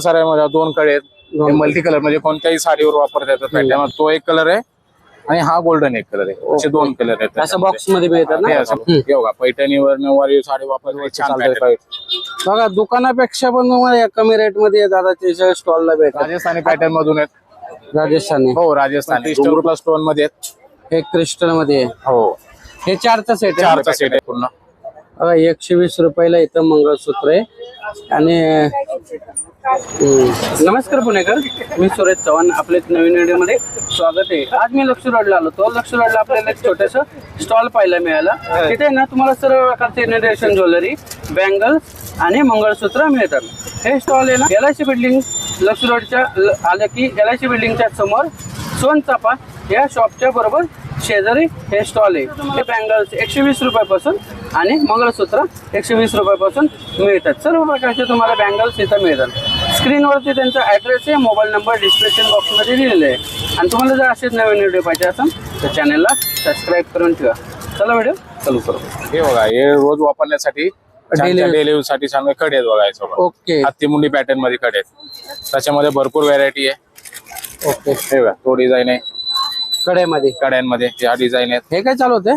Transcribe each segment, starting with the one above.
साड्यामध्ये दोन कडे आहेत, मल्टी कलर म्हणजे कोणत्याही साडीवर वापरता येतात पॅटर्न. तो एक कलर आहे आणि हा गोल्डन एक कलर आहे, असे दोन कलर आहेत. असं बॉक्स मध्ये मिळतात ना. हे बघा पैठणीवर नऊवारी साडी वापरली छान pattern. बघा दुकानापेक्षा पण तुम्हाला या कमी रेट मध्ये दादाच्या स्टॉलला भेटतात. राजस्थानी पॅटर्न मधून आहेत. राजस्थानी हो राजस्थानी स्टोन स्टोन मध्ये आहेत. हे क्रिस्टल मध्ये आहे. हो हे चारचा सेट आहे. चारचा सेट आहे पूर्ण. बघा 120 रुपयाला इथं मंगळसूत्र आहे. आणि नमस्कार पुणेकर, मी सुरेश चव्हाण. आपल्या नवीन व्हिडिओ मध्ये स्वागत आहे. आज मी लक्ष्मी रोडला आलो. तो लक्ष्मी रोडला आपल्याला एक छोटस स्टॉल पाहायला मिळाला. तिथे ना तुम्हाला सर्व प्रकारचे इमिटेशन ज्वेलरी, बँगल्स आणि मंगळसूत्र मिळतात. हे स्टॉल आहे ना LIC बिल्डिंग लक्ष्मी रोडच्या आलं की LIC बिल्डिंगच्या समोर सोनचापा या शॉपच्या बरोबर शेजारी हे स्टॉल आहे. हे बँगल्स 120 रुपयापासून आणि मंगळसूत्र 120 रुपयापासून मिळतात. सर्व प्रकारचे तुम्हाला बँगल्स इथं मिळतात. स्क्रीनवरती त्यांचा ॲड्रेस आहे, मोबाईल नंबर डिस्क्रिप्शन बॉक्समध्ये दिलेले आहे. आणि तुम्हाला जर असेच नवीन व्हिडिओ पाहिजे असेल तर चॅनलला सबस्क्राईब करून ठेवा. चला व्हिडिओ चालू करू. हे बघा हे रोज वापरण्यासाठी डेली यूज साठी चांगले कडे आहेत बघा. याच्यावर ओके हत्तीमुंडी पॅटर्न मध्ये कडे आहेत. त्याच्यामध्ये भरपूर व्हरायटी आहे. ओके. हे बघा तो डिझाईन आहे कड्यामध्ये. कड्यांमध्ये या डिझाईन आहेत. हे काय चालू होते?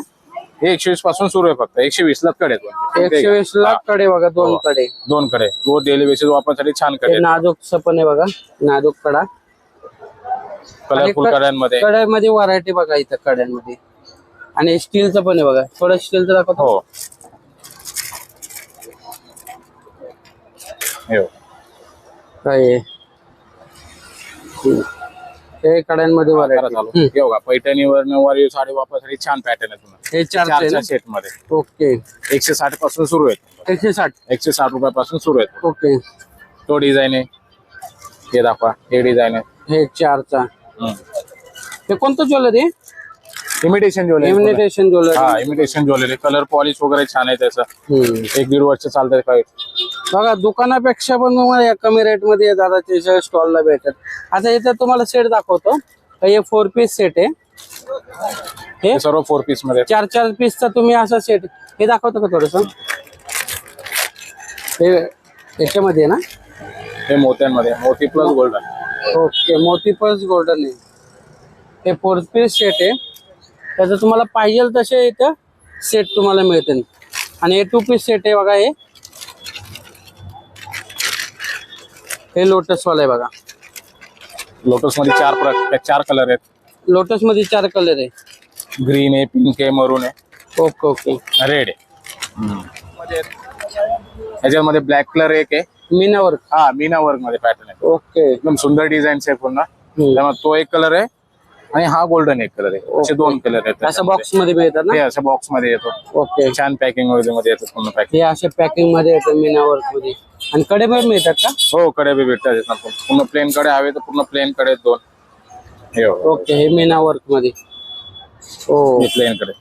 हे 120 पासून सुरू आहे. फक्त 120 ला कडे आहेत. 120 ला कडे बघा. दोन कडे. दोन कडे रोज डेली बेसिस वापरण्यासाठी छान कडे. नाजूक पण आहे बघा. नाजूक कडा. कलरफुल कड्यांमध्ये. कड्यामध्ये व्हरायटी बघा इथं कड्यांमध्ये. आणि स्टीलचं पण आहे बघा. थोडं स्टीलचं दाखवतो. हो हे काय हे कड्यांमध्ये व्हरायटी. हे बघा पैठणीवर नऊवारी साडी वापरण्यासाठी छान पॅटर्न आहे. तुम्हाला हे चारच्या सेट मध्ये ओके. 160 पासून सुरू आहेत. 160 रुपयापासून सुरू आहेत. ओके. तो डिझाईन आहे. हे दाखवा. हे डिझाईन आहे. हे चारचा. हे कोणतं jewellery? Imitation jewellery. Imitation jewellery. हा इमिटेशन ज्वेलरी. कलर पॉलिश वगैरे छान आहे त्याचं. 1-1.5 वर्ष चालतंय. काय बघा दुकानापेक्षा पण तुम्हाला या कमी रेट मध्ये दादाच्या स्टॉलला भेटतात. आता इथं तुम्हाला सेट दाखवतो. हे 4 पीस सेट आहे. हे सर्व 4 पीस मध्ये 4 पीसचा तुम्ही असा सेट हे दाखवतो का थोडस? हे याच्यामध्ये ना हे मोत्यांमध्ये मोती प्लस गोल्डन. ओके. मोती प्लस गोल्डन आहे. हे 4 पीस सेट आहे. त्याचं तुम्हाला पाहिजे तसे इथं सेट तुम्हाला मिळतील. आणि हे 2 पीस सेट आहे बघा. हे लोटस वाला आहे बघा. लोटस मध्ये 4 कलर आहेत. लोटस मध्ये 4 कलर आहे. ग्रीन आहे, पिंक आहे, मरून आहे. Okay okay. रेड आहे. ह्याच्यामध्ये ब्लॅक कलर एक आहे. मीना वर्क. हा मीना वर्क मध्ये पॅटर्न आहे. ओके. एकदम सुंदर डिझाईन आहे पूर्ण. त्यामुळे तो एक कलर आहे आणि हा गोल्डन एक कलर आहे. असे 2 कलर आहेत. असं बॉक्स मध्ये मिळतात ना. हे असं बॉक्स मध्ये येतो. ओके. छान पॅकिंग मध्ये येतो पूर्ण पॅकिंग. हे असे पॅकिंग मध्ये येतं मीना वर्क मध्ये. आणि कडे पण मिळतात का? हो कडे बी भेटतात. पूर्ण प्लेन कडे हवे तर पूर्ण प्लेन कडे 2. हे ओके. हे मीना वर्क मध्ये. हो प्लेन कडे.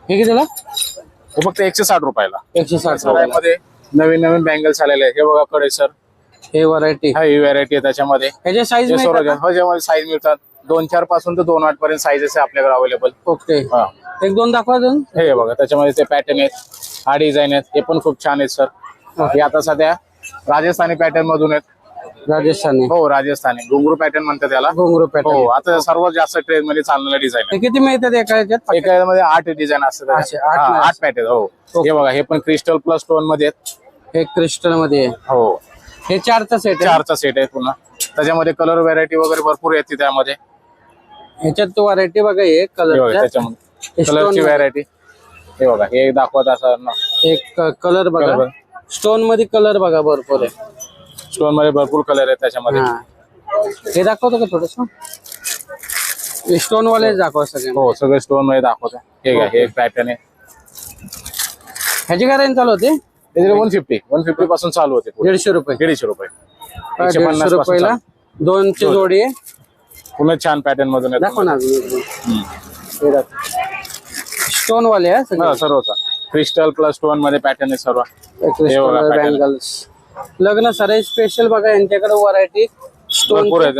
हे कितीला? हे फक्त 160 रुपयाला. 160 रुपयाला. मध्ये नवीन बँगल्स आलेले आहेत. हे बघा कडे सर. हे व्हरायटी. हा ही व्हरायटी आहे त्याच्यामध्ये. ह्याच्या साईज ह्याच्यामध्ये साईज मिळतात 2-4 पासून तर 2-8 पर्यंत साईजेस आहे आपल्याकडे अवेलेबल. ओके. एक दोन दाखवा दोन. हे बघा त्याच्यामध्ये ते पॅटर्न आहेत. हा डिझाईन आहेत. हे पण खूप छान आहेत सर. हे आता सध्या राजस्थानी पॅटर्न मधून आहेत. राजस्थानी. हो राजस्थानी घुंगरू पॅटर्न म्हणतात त्याला. घुंगरू पॅटर्न. हो आता सर्वात जास्त ट्रेंड मध्ये चालणारा डिझाईन हे किती मिळतात एका ह्याच्यात? आहे. एकामध्ये 8 डिझाईन असतात. असे 8 पॅटर्न. हो हे बघा हे पण क्रिस्टल प्लस स्टोन मध्ये आहेत. हे क्रिस्टल मध्ये आहे. हो हे 4चा सेट आहे. 4चा सेट आहे पूर्ण. त्याच्यामध्ये कलर व्हरायटी वगैरे भरपूर येते त्यामध्ये. ह्याच्यात तो व्हरायटी बघा. हे कलर त्याच्यामध्ये कलरची व्हरायटी. हे बघा हे दाखवत असं एक कलर बघा. स्टोन मध्ये कलर बघा भरपूर आहे. स्टोन मध्ये भरपूर कलर आहे त्याच्यामध्ये. हे दाखवतो का थोडस? स्टोन वाले दाखवा सगळे. हो सगळे स्टोन मध्ये दाखवतो. हे एक पॅटर्न आहे. ह्याची काय रेंज चालू होते? 150 पासून चालू होते. 150 रुपये. 150 रुपये. 150 रुपयाला 2ची जोडी आहे. पुन्हा छान पॅटर्न मधून दाखव ना. स्टोन वाले आहे सर्व क्रिस्टल प्लस स्टोन मध्ये पॅटर्न आहे सर्व. बँगल्स. लग्न सारे स्पेशल बघा यांच्याकडे व्हरायटी स्टोन भरपूर आहे.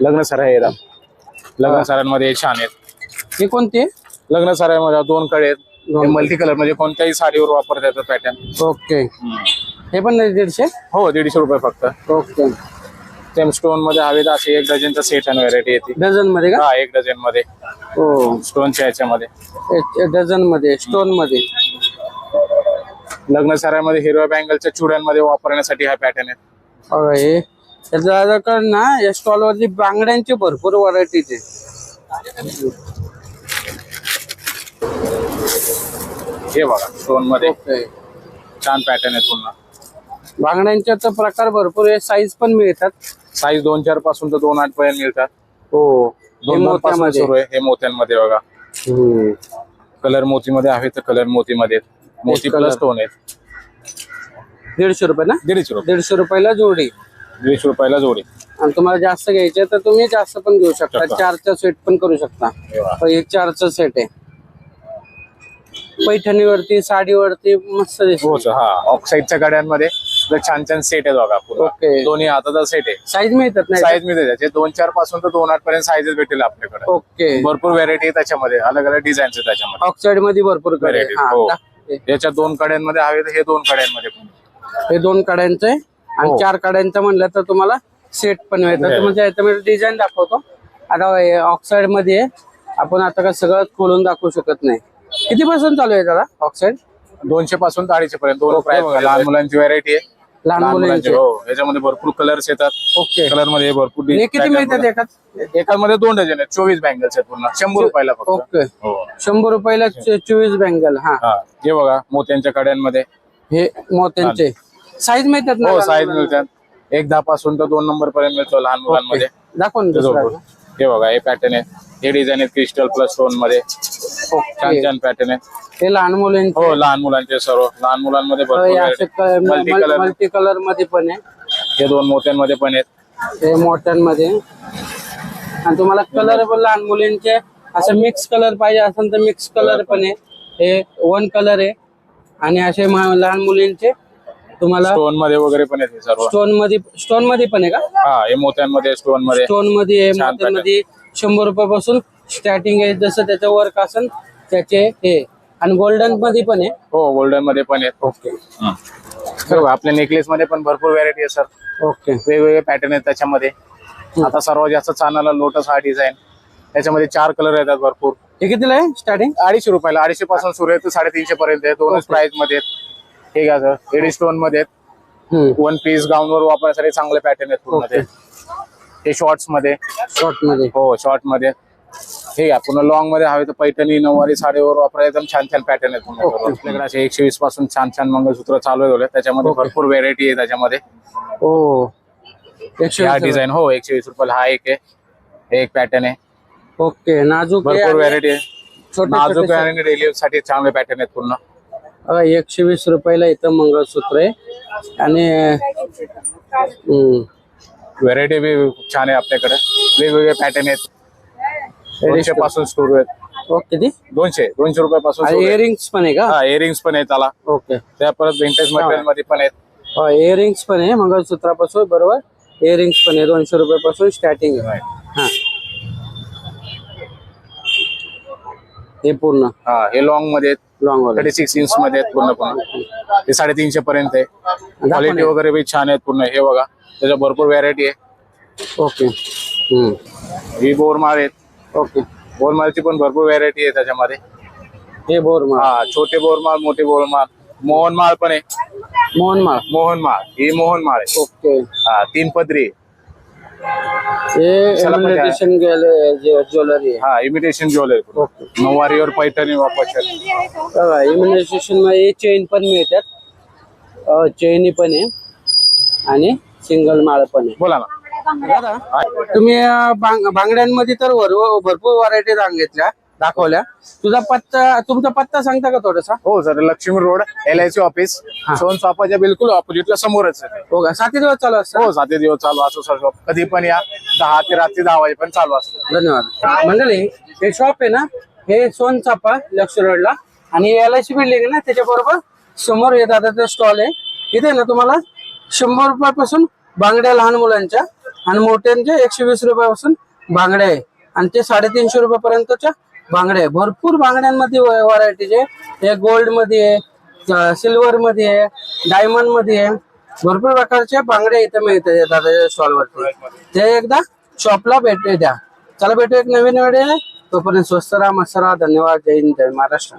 लग्न साड्या आहेत. लग्न साड्यांमध्ये छान आहेत. हे कोणते? लग्न साड्यामध्ये 2 कडे आहेत. हे मल्टी कलर म्हणजे कोणत्याही साडीवर वापरता येतं पॅटर्न. ओके, हे पण 150. हो 150 रुपये फक्त. ओके, सेम स्टोन मध्ये हवे तर असे 1 डझनचा सेट आणि व्हरायटी येते. डझन मध्ये का? हा 1 डझन मध्ये हो, स्टोनच्या याच्यामध्ये डझन मध्ये स्टोन मध्ये. लग्न सरामध्ये हिरव्या बँगलच्या चुड्यांमध्ये वापरण्यासाठी हा पॅटर्न आहे. हे त्याच्याकडे ना या स्टॉल वरती बांगड्यांची भरपूर व्हरायटीज आहे. हे बघा स्टोन मध्ये ओके, छान पॅटर्न आहे पूर्ण. बांगड्यांचे तर प्रकार भरपूर आहे, साईज पण मिळतात. साईज 2-4 पासून तर 2-8 पर्यंत मिळतात. हो, 2 पासून सुरू आहे. हे मोत्यांमध्ये बघा, कलर मोतीमध्ये आहे तर कलर मोतीमध्ये मोती प्लस स्टोन आहेत. 150 रुपये ना? 150 रुपये. 150 रुपयाला जोडी. 150 रुपयाला जोडी. आणि तुम्हाला जास्त घ्यायचे तर तुम्ही जास्त पण घेऊ शकता. 4चा सेट पण करू शकता. हे 4चा सेट आहे. पैठणीवरती साडीवरती मस्त दिसतो. हो हा ऑक्साईडच्या गाड्यांमध्ये छान छान सेट आहे बघा पूर्ण. ओके, दोन्ही हाताचा सेट आहे. साईज मिळतात नाही? साईज मिळते त्याचे 2-4 पासून तर 2-8 पर्यंत साईजेस भेटेल आपल्याकडे. ओके, भरपूर व्हरायटी आहे त्याच्यामध्ये, अलग अलग डिझाईन्स आहे त्याच्यामध्ये. ऑक्साइड मध्ये भरपूर कडे. Varieties, हो. याच्या 2 कड्यांमध्ये हवे तर हे 2 कड्यांमध्ये पण. हे 2 कड्यांचं आहे आणि हो. 4 कड्यांचं म्हणलं तर तुम्हाला सेट पण मिळतात. म्हणजे याच्यामध्ये डिझाईन दाखवतो. आता ऑक्साइड मध्ये आपण आता का सगळं खोलून दाखवू शकत नाही. किती पासून चालू आहे दादा ऑक्साइड? 200 पासून 250 पर्यंत. दोन प्राइस. लहान मुलांची व्हरायटी आहे. लहान मुलांचे. हो याच्यामध्ये भरपूर कलर्स येतात. ओके, कलर मध्ये भरपूर हे किती मिळतात एकाच? एकामध्ये 2 डझन आहेत. 24 बँगल्स आहेत पूर्ण 100 रुपयाला फक्त. ओके, हो 100 रुपयाला 24 बँगल. हा, हे बघा मोत्यांच्या कड्यांमध्ये हे मोत्यांचे साईज मिळतात ना? हो साईज मिळतात. 1-10 पासून तर 2 नंबर पर्यंत मिळतो लहान मुलांमध्ये. दाखव ना दुसरा. हे बघा हे पॅटर्न आहे. हे डिझाईन आहे क्रिस्टल प्लस स्टोन मध्ये. छान छान पॅटर्न आहे. हे लहान मुलांचे. हो लहान मुलांचे सर्व. लहान मुलांमध्ये भरपूर मल्टी कलर. मल्टी कलर मध्ये पण आहे. हे 2 मोत्यांमध्ये पण आहेत. हे मोठ्यांमध्ये. आणि तुम्हाला कलर पण लहान मुलींचे असं मिक्स कलर पाहिजे असेल तर मिक्स कलर पण आहे. हे 1 कलर आहे. आणि असे लहान मुलींचे तुम्हाला स्टोन मध्ये वगैरे पण आहेत सर्व. स्टोन मध्ये पण आहे का? हा हे मोत्यांमध्ये स्टोन मध्ये. स्टोन मध्ये आहे. छान मोत्यांमध्ये 100 रुपयापासून स्टार्टिंग आहे. जसं त्याचं वर्क असेल त्याचे हे. आणि गोल्डन मध्ये पण आहे. हो गोल्डन मध्ये पण आहेत. ओके, आपल्या नेकलेस मध्ये पण भरपूर व्हरायटी आहे सर. ओके, वेगवेगळे पॅटर्न आहेत त्याच्यामध्ये. आता सर्वात जास्त चालणारा लोटस हा डिझाईन. त्याच्यामध्ये 4 कलर येतात भरपूर. हे कितीला आहे स्टार्टिंग? 250 रुपयाला. 250 पासून सुरू आहे तर 350 पर्यंत आहे. 2च प्राइस मध्ये आहेत. हे घ्या सर. एडी स्टोन मध्ये आहेत. 1 पीस गाऊन वर वापरण्यासाठी चांगले पॅटर्न आहेत पूर्ण ते. हे शॉर्ट्स मध्ये. शॉर्ट मध्ये. हो शॉर्ट मध्ये. हे घ्या पुन्हा लॉंग मध्ये हवे तर पैठणी नऊवारी साडीवर वापरायचं छान छान पॅटर्न आहेत पूर्ण. आपल्याकडे असे 120 पासून छान छान मंगळसूत्र चालू आहे. त्याच्यामध्ये भरपूर व्हेरायटी आहे त्याच्यामध्ये. हो, हा डिझाईन. हो 120 रुपयाला हा एक आहे. हे एक पॅटर्न आहे. ओके, नाजूक भरपूर व्हेरायटी आहे. छोटे नाजूक आणि डेली साठी चांगले पॅटर्न आहेत पूर्ण. 120 रुपयाला इथं मंगळसूत्र आहे. आणि व्हेरायटी बी छान आहे आपल्याकडे. वेगवेगळे पॅटर्न आहेत. 200 पासून सुरू आहेत. ओके, किती? 200 रुपयापासून. इयरिंग्स पण आहे का? हा इयरिंग्स पण आहे त्याला. ओके, त्या परत विंटेज मटेरियल मध्ये पण आहेत. इयरिंग्स पण आहे मंगळसूत्रापासून. बरोबर, इयरिंग्स पण आहे. 200 रुपयापासून स्टार्टिंग आहे. हा, हे पूर्ण. हा हे लॉंग मध्ये लॉंग 36 इंच मध्ये आहेत पूर्ण. हे 350 पर्यंत आहे. क्वालिटी वगैरे बी छान आहेत पूर्ण. हे बघा त्याच्या भरपूर व्हरायटी आहे. ओके, ही बोरमाळ आहेत. ओके, बोरमाळची पण भरपूर व्हरायटी आहे त्याच्यामध्ये. हे बोरमाळ. हा छोटे बोरमाळ, मोठे बोरमाळ. मोहनमाळ पण आहे. मोहनमाळ. मोहनमाळ ही मोहनमाळ आहे. ओके, हा 3 पदरी. हे इमिटेशन ज्वेलरी आहे. हा इमिटेशन ज्वेलरी. ओके, नऊवारीवर पैठणी वापरतात. बघा इमिटेशन मध्ये चेन पण मिळतात. चेनी पण आहे आणि सिंगल माळ पण आहे. बोला ना. दादा तुम्ही बांगड्यांमध्ये तर भरपूर व्हरायटी सांगितल्या दाखवल्या. तुमचा पत्ता सांगता का थोडासा? हो sir. Lakshmi road LIC office सोन चापाच्या बिलकुल ऑपोजिटला समोरच आहे. हो का? 7 दिवस चालू असतं? हो 7 दिवस चालू असतो सर. शॉप कधी पण या. 10 ते रात्री 10 वाजेपर्यंत चालू असतो. धन्यवाद. मंडळी हे शॉप आहे ना, हे सोन चापा लक्ष्मी रोडला. आणि LIC बिल्डिंग आहे ना त्याच्याबरोबर समोर हे दादाचा स्टॉल आहे. इथे ना तुम्हाला 100 रुपयापासून बांगड्या लहान मुलांच्या आणि मोठ्यांचे 120 रुपयापासून बांगड्या आहे. आणि ते 350 रुपयापर्यंतच्या बांगडे भरपूर बांगड्यांमध्ये व्हरायटीज आहे. हे गोल्ड मध्ये आहे, सिल्वर मध्ये आहे, डायमंड मध्ये आहे. भरपूर प्रकारचे बांगडे इथे मिळतात दादाच्या स्टॉल वरती. ते एकदा शॉपला भेट द्या. चला भेटू एक नवीन व्हिडिओ. तोपर्यंत स्वस्त राहा, मस्त राहा. धन्यवाद. जय हिंद, जय महाराष्ट्र.